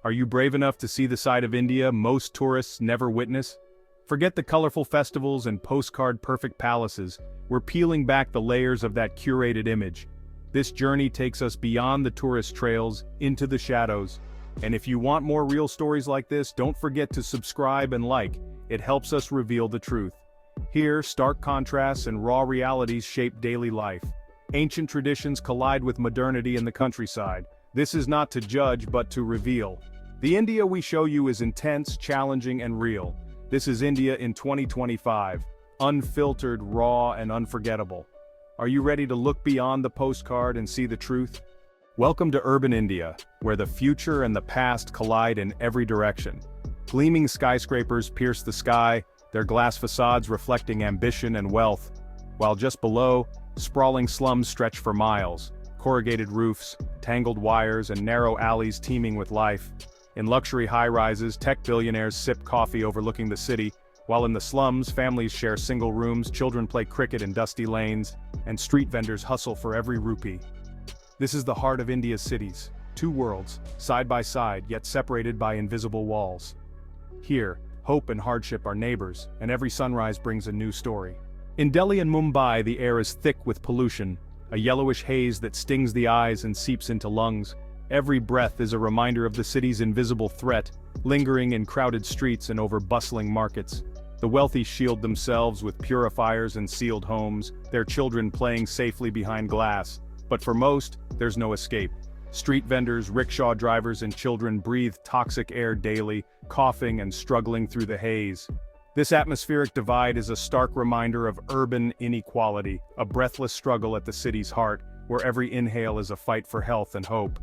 Are you brave enough to see the side of India most tourists never witness? Forget the colorful festivals and postcard-perfect palaces, we're peeling back the layers of that curated image. This journey takes us beyond the tourist trails, into the shadows. And if you want more real stories like this, don't forget to subscribe and like, it helps us reveal the truth. Here, stark contrasts and raw realities shape daily life. Ancient traditions collide with modernity in the countryside. This is not to judge but to reveal. The India we show you is intense, challenging and real. This is India in 2025. Unfiltered, raw and unforgettable. Are you ready to look beyond the postcard and see the truth? Welcome to urban India, where the future and the past collide in every direction. Gleaming skyscrapers pierce the sky, their glass facades reflecting ambition and wealth, while just below, sprawling slums stretch for miles, corrugated roofs, tangled wires and narrow alleys teeming with life. In luxury high-rises, tech billionaires sip coffee overlooking the city, while in the slums, families share single rooms, children play cricket in dusty lanes, and street vendors hustle for every rupee. This is the heart of India's cities, two worlds, side by side yet separated by invisible walls. Here, hope and hardship are neighbors, and every sunrise brings a new story. In Delhi and Mumbai, the air is thick with pollution, a yellowish haze that stings the eyes and seeps into lungs. Every breath is a reminder of the city's invisible threat, lingering in crowded streets and over bustling markets. The wealthy shield themselves with purifiers and sealed homes, their children playing safely behind glass. But for most, there's no escape. Street vendors, rickshaw drivers and children breathe toxic air daily, coughing and struggling through the haze. This atmospheric divide is a stark reminder of urban inequality, a breathless struggle at the city's heart, where every inhale is a fight for health and hope.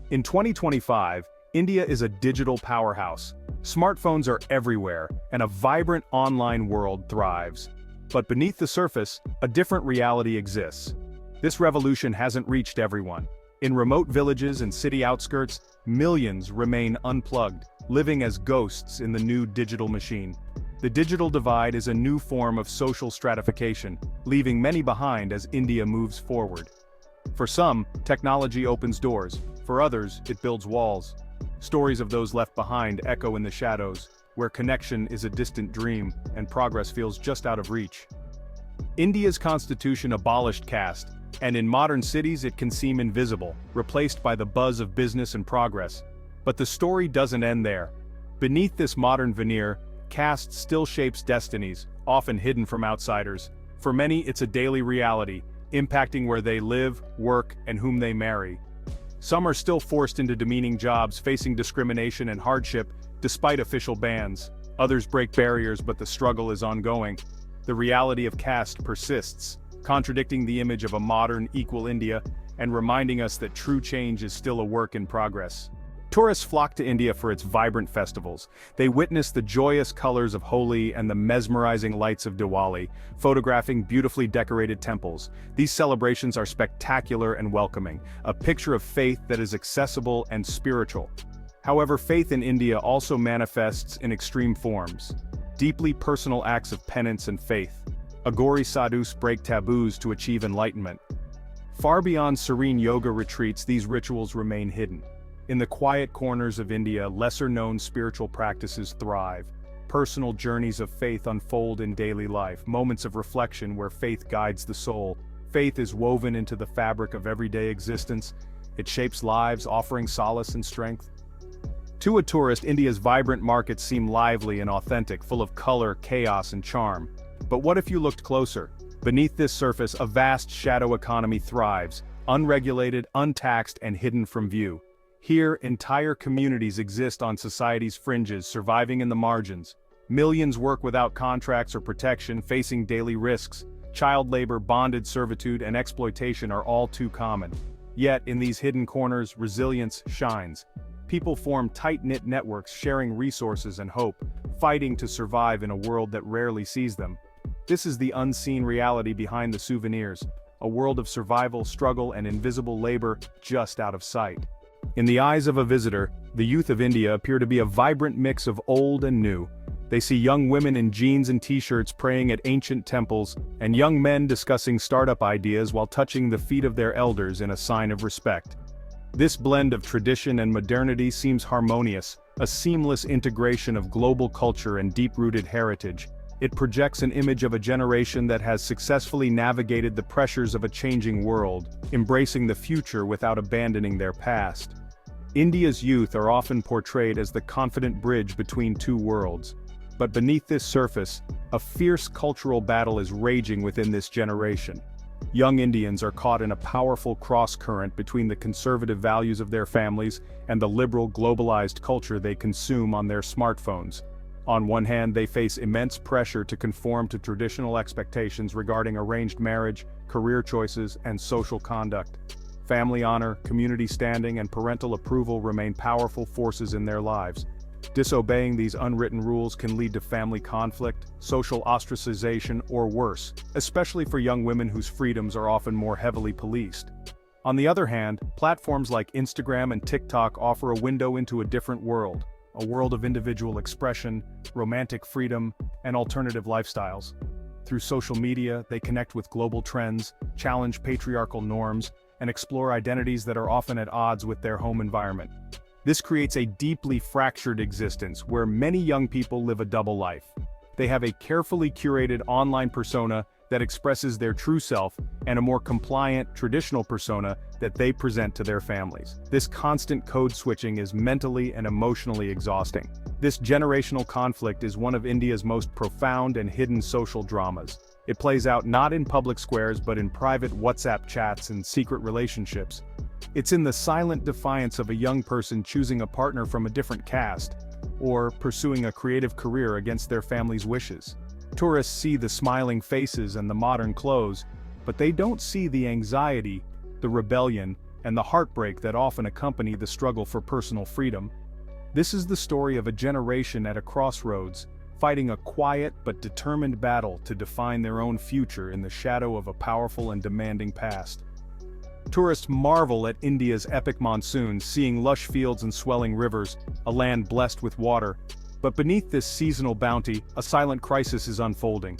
In 2025, India is a digital powerhouse. Smartphones are everywhere, and a vibrant online world thrives. But beneath the surface, a different reality exists. This revolution hasn't reached everyone. In remote villages and city outskirts, millions remain unplugged, living as ghosts in the new digital machine. The digital divide is a new form of social stratification, leaving many behind as India moves forward. For some, technology opens doors. For others, it builds walls. Stories of those left behind echo in the shadows, where connection is a distant dream and progress feels just out of reach. India's constitution abolished caste, and in modern cities it can seem invisible, replaced by the buzz of business and progress. But the story doesn't end there. Beneath this modern veneer, caste still shapes destinies, often hidden from outsiders. For many, it's a daily reality, impacting where they live, work, and whom they marry. Some are still forced into demeaning jobs, facing discrimination and hardship, despite official bans. Others break barriers, but the struggle is ongoing. The reality of caste persists, contradicting the image of a modern, equal India, and reminding us that true change is still a work in progress. Tourists flock to India for its vibrant festivals. They witness the joyous colors of Holi and the mesmerizing lights of Diwali, photographing beautifully decorated temples. These celebrations are spectacular and welcoming, a picture of faith that is accessible and spiritual. However, faith in India also manifests in extreme forms. Deeply personal acts of penance and faith. Aghori sadhus break taboos to achieve enlightenment. Far beyond serene yoga retreats, these rituals remain hidden. In the quiet corners of India, lesser-known spiritual practices thrive. Personal journeys of faith unfold in daily life, moments of reflection where faith guides the soul. Faith is woven into the fabric of everyday existence. It shapes lives, offering solace and strength. To a tourist, India's vibrant markets seem lively and authentic, full of color, chaos, and charm. But what if you looked closer? Beneath this surface, a vast shadow economy thrives, unregulated, untaxed, and hidden from view. Here, entire communities exist on society's fringes, surviving in the margins. Millions work without contracts or protection, facing daily risks. Child labor, bonded servitude, and exploitation are all too common. Yet, in these hidden corners, resilience shines. People form tight-knit networks, sharing resources and hope, fighting to survive in a world that rarely sees them. This is the unseen reality behind the souvenirs, a world of survival, struggle, and invisible labor just out of sight. In the eyes of a visitor, the youth of India appear to be a vibrant mix of old and new. They see young women in jeans and t-shirts praying at ancient temples, and young men discussing startup ideas while touching the feet of their elders in a sign of respect. This blend of tradition and modernity seems harmonious, a seamless integration of global culture and deep-rooted heritage. It projects an image of a generation that has successfully navigated the pressures of a changing world, embracing the future without abandoning their past. India's youth are often portrayed as the confident bridge between two worlds. But beneath this surface, a fierce cultural battle is raging within this generation. Young Indians are caught in a powerful cross-current between the conservative values of their families and the liberal globalized culture they consume on their smartphones. On one hand, they face immense pressure to conform to traditional expectations regarding arranged marriage, career choices, and social conduct. Family honor, community standing, and parental approval remain powerful forces in their lives. Disobeying these unwritten rules can lead to family conflict, social ostracization, or worse, especially for young women whose freedoms are often more heavily policed. On the other hand, platforms like Instagram and TikTok offer a window into a different world, a world of individual expression, romantic freedom, and alternative lifestyles. Through social media, they connect with global trends, challenge patriarchal norms, and explore identities that are often at odds with their home environment. This creates a deeply fractured existence where many young people live a double life. They have a carefully curated online persona that expresses their true self and a more compliant, traditional persona that they present to their families. This constant code switching is mentally and emotionally exhausting. This generational conflict is one of India's most profound and hidden social dramas. It plays out not in public squares but in private WhatsApp chats and secret relationships. It's in the silent defiance of a young person choosing a partner from a different caste, or pursuing a creative career against their family's wishes. Tourists see the smiling faces and the modern clothes, but they don't see the anxiety, the rebellion, and the heartbreak that often accompany the struggle for personal freedom. This is the story of a generation at a crossroads, fighting a quiet but determined battle to define their own future in the shadow of a powerful and demanding past. Tourists marvel at India's epic monsoons, seeing lush fields and swelling rivers, a land blessed with water. But beneath this seasonal bounty, a silent crisis is unfolding.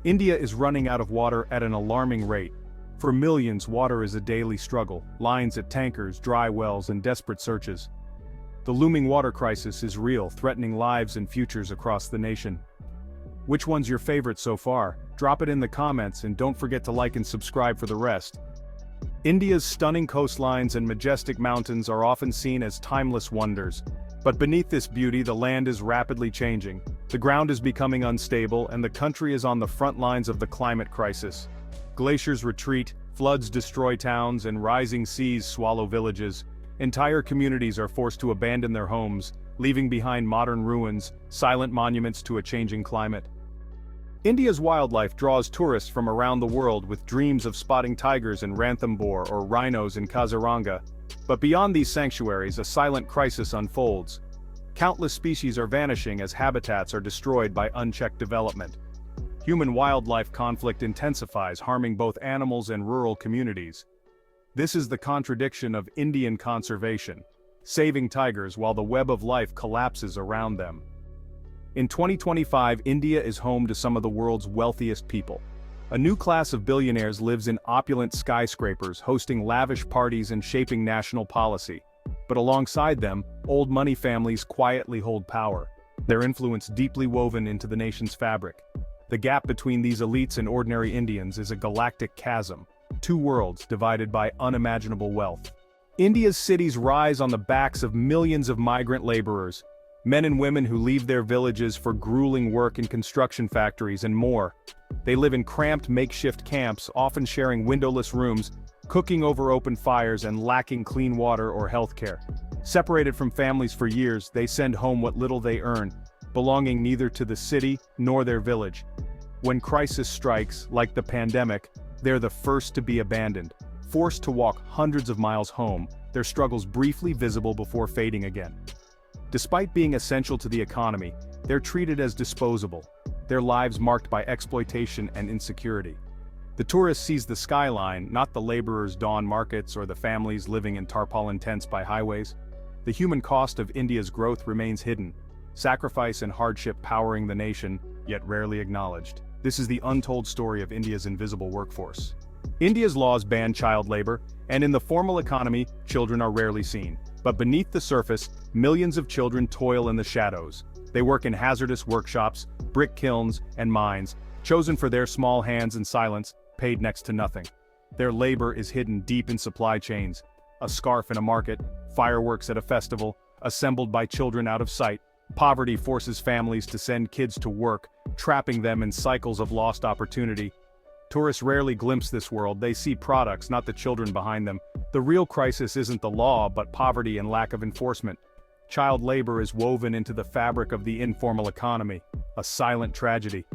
India is running out of water at an alarming rate. For millions, water is a daily struggle, lines at tankers, dry wells, and desperate searches. The looming water crisis is real, threatening lives and futures across the nation. Which one's your favorite so far? Drop it in the comments and don't forget to like and subscribe for the rest. India's stunning coastlines and majestic mountains are often seen as timeless wonders. But beneath this beauty, the land is rapidly changing. The ground is becoming unstable, and the country is on the front lines of the climate crisis. Glaciers retreat, floods destroy towns, and rising seas swallow villages. Entire communities are forced to abandon their homes, leaving behind modern ruins, silent monuments to a changing climate. India's wildlife draws tourists from around the world with dreams of spotting tigers in Ranthambore or rhinos in Kaziranga. But beyond these sanctuaries, a silent crisis unfolds. Countless species are vanishing as habitats are destroyed by unchecked development. Human-wildlife conflict intensifies, harming both animals and rural communities. This is the contradiction of Indian conservation, saving tigers while the web of life collapses around them. In 2025, India is home to some of the world's wealthiest people. A new class of billionaires lives in opulent skyscrapers, hosting lavish parties and shaping national policy. But alongside them, old money families quietly hold power, their influence deeply woven into the nation's fabric. The gap between these elites and ordinary Indians is a galactic chasm, two worlds divided by unimaginable wealth. India's cities rise on the backs of millions of migrant laborers, men and women who leave their villages for grueling work in construction factories and more. They live in cramped makeshift camps, often sharing windowless rooms, cooking over open fires and lacking clean water or healthcare. Separated from families for years, they send home what little they earn, belonging neither to the city nor their village. When crisis strikes, like the pandemic, they're the first to be abandoned, forced to walk hundreds of miles home, their struggles briefly visible before fading again. Despite being essential to the economy, they're treated as disposable, their lives marked by exploitation and insecurity. The tourist sees the skyline, not the laborers' dawn markets or the families living in tarpaulin tents by highways. The human cost of India's growth remains hidden, sacrifice and hardship powering the nation, yet rarely acknowledged. This is the untold story of India's invisible workforce. India's laws ban child labor, And in the formal economy, children are rarely seen. But beneath the surface, millions of children toil in the shadows. They work in hazardous workshops, brick kilns, and mines, chosen for their small hands and silence, paid next to nothing. Their labor is hidden deep in supply chains. A scarf in a market, fireworks at a festival, assembled by children out of sight. Poverty forces families to send kids to work, trapping them in cycles of lost opportunity. Tourists rarely glimpse this world. They see products, not the children behind them. The real crisis isn't the law, but poverty and lack of enforcement. Child labor is woven into the fabric of the informal economy, a silent tragedy.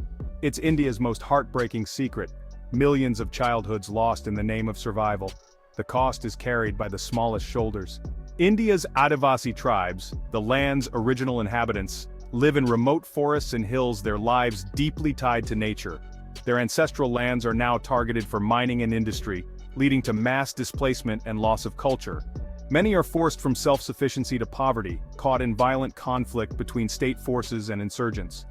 It's India's most heartbreaking secret. Millions of childhoods lost in the name of survival. The cost is carried by the smallest shoulders. India's Adivasi tribes, the land's original inhabitants, live in remote forests and hills, their lives deeply tied to nature. Their ancestral lands are now targeted for mining and industry, leading to mass displacement and loss of culture. Many are forced from self-sufficiency to poverty, caught in violent conflict between state forces and insurgents.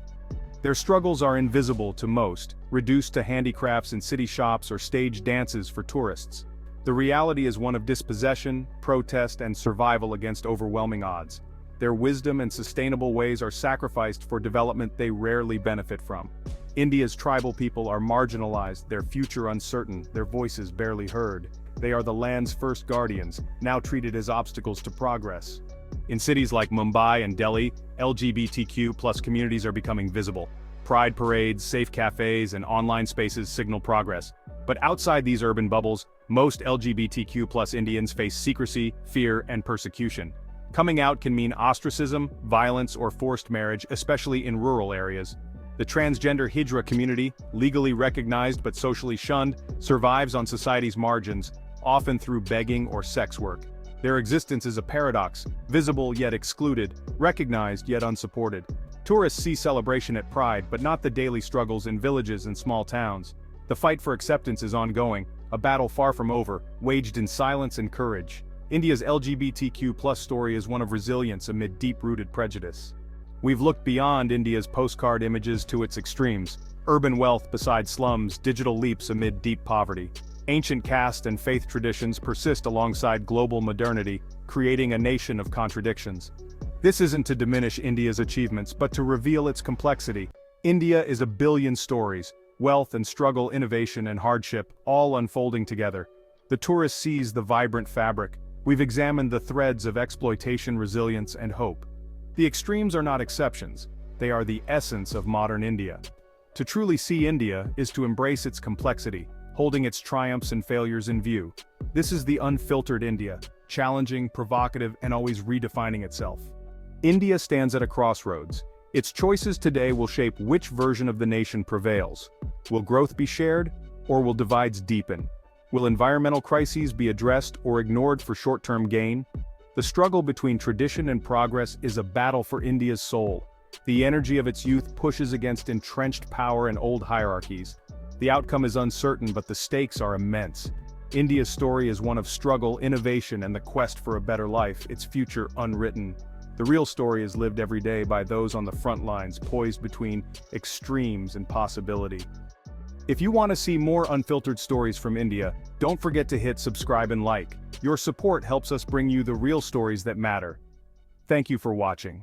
Their struggles are invisible to most, reduced to handicrafts in city shops or stage dances for tourists. The reality is one of dispossession, protest, and survival against overwhelming odds. Their wisdom and sustainable ways are sacrificed for development they rarely benefit from. India's tribal people are marginalized, their future uncertain, their voices barely heard. They are the land's first guardians, now treated as obstacles to progress. In cities like Mumbai and Delhi, LGBTQ+ communities are becoming visible. Pride parades, safe cafes, and online spaces signal progress. But outside these urban bubbles, most LGBTQ+ Indians face secrecy, fear, and persecution. Coming out can mean ostracism, violence, or forced marriage, especially in rural areas. The transgender Hijra community, legally recognized but socially shunned, survives on society's margins, often through begging or sex work. Their existence is a paradox, visible yet excluded, recognized yet unsupported. Tourists see celebration at Pride, but not the daily struggles in villages and small towns. The fight for acceptance is ongoing, a battle far from over, waged in silence and courage. India's LGBTQ+ story is one of resilience amid deep-rooted prejudice. We've looked beyond India's postcard images to its extremes: urban wealth beside slums, digital leaps amid deep poverty. Ancient caste and faith traditions persist alongside global modernity, creating a nation of contradictions. This isn't to diminish India's achievements, but to reveal its complexity. India is a billion stories, wealth and struggle, innovation and hardship, all unfolding together. The tourist sees the vibrant fabric. We've examined the threads of exploitation, resilience, and hope. The extremes are not exceptions. They are the essence of modern India. To truly see India is to embrace its complexity, holding its triumphs and failures in view. This is the unfiltered India, challenging, provocative, and always redefining itself. India stands at a crossroads. Its choices today will shape which version of the nation prevails. Will growth be shared, or will divides deepen? Will environmental crises be addressed or ignored for short-term gain? The struggle between tradition and progress is a battle for India's soul. The energy of its youth pushes against entrenched power and old hierarchies. The outcome is uncertain, but the stakes are immense. India's story is one of struggle, innovation, and the quest for a better life, its future unwritten. The real story is lived every day by those on the front lines, poised between extremes and possibility. If you want to see more unfiltered stories from India, don't forget to hit subscribe and like. Your support helps us bring you the real stories that matter. Thank you for watching.